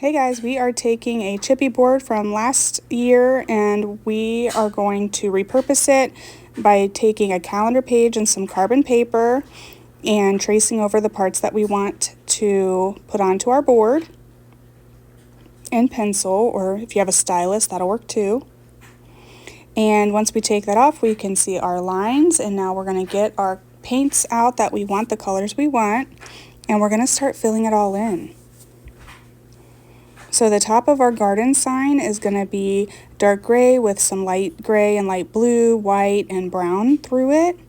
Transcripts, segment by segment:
Hey guys, we are taking a chippy board from last year and we are going to repurpose it by taking a calendar page and some carbon paper and tracing over the parts that we want to put onto our board in pencil, or if you have a stylus, that'll work too. And once we take that off, we can see our lines, and now we're going to get our paints out that we want, the colors we want, and we're going to start filling it all in. So the top of our garden sign is going to be dark gray with some light gray and light blue, white, and brown through it.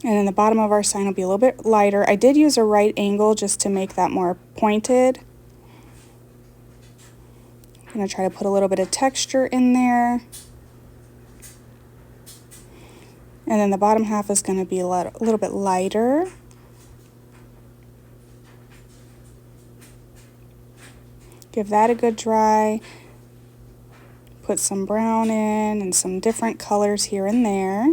And then the bottom of our sign will be a little bit lighter. I did use a right angle just to make that more pointed. I'm going to try to put a little bit of texture in there. And then the bottom half is going to be a little bit lighter. Give that a good dry. Put some brown in and some different colors here and there.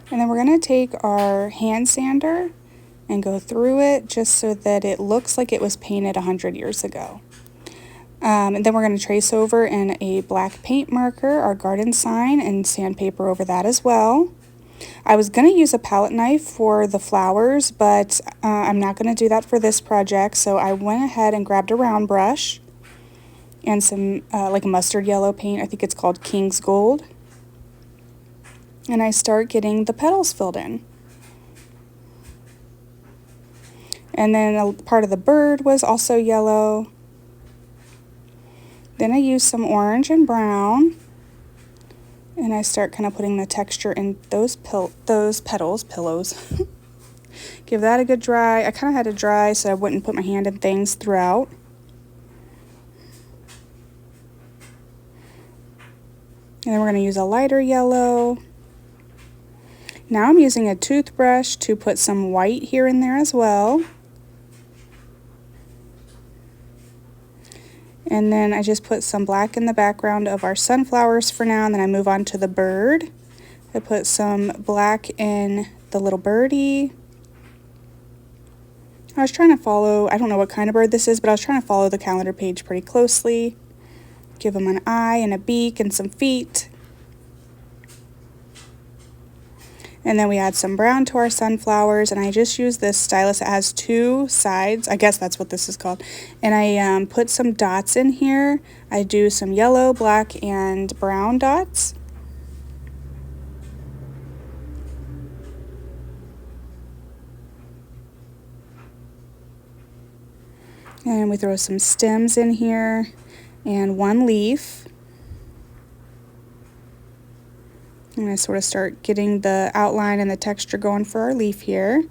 And then we're going to take our hand sander and go through it just so that it looks like it was painted 100 years ago. And then we're going to trace over in a black paint marker our garden sign and sandpaper over that as well. I was going to use a palette knife for the flowers, but I'm not going to do that for this project, so I went ahead and grabbed a round brush and some like a mustard yellow paint. I think it's called King's Gold. And I start getting the petals filled in. And then a part of the bird was also yellow. Then I use some orange and brown. And I start kind of putting the texture in those pillows. Give that a good dry. I kind of had to dry so I wouldn't put my hand in things throughout. And then we're going to use a lighter yellow. Now I'm using a toothbrush to put some white here and there as well. And then I just put some black in the background of our sunflowers for now, and then I move on to the bird. I put some black in the little birdie. I was trying to follow, I don't know what kind of bird this is, but I was trying to follow the calendar page pretty closely. Give him an eye and a beak and some feet. And then we add some brown to our sunflowers, and I just use this stylus. It has two sides. I guess that's what this is called. And I put some dots in here. I do some yellow, black, and brown dots. And we throw some stems in here and one leaf. And I sort of start getting the outline and the texture going for our leaf here.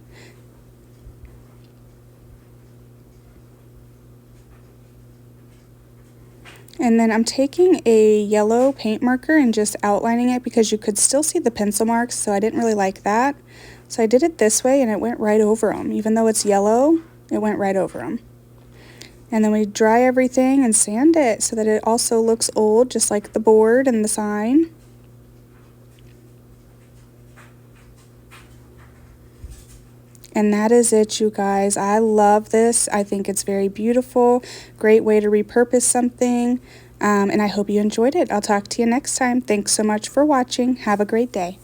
And then I'm taking a yellow paint marker and just outlining it because you could still see the pencil marks, so I didn't really like that. So I did it this way and it went right over them. Even though it's yellow, it went right over them. And then we dry everything and sand it so that it also looks old, just like the board and the sign. And that is it, you guys. I love this. I think it's very beautiful. Great way to repurpose something. And I hope you enjoyed it. I'll talk to you next time. Thanks so much for watching. Have a great day.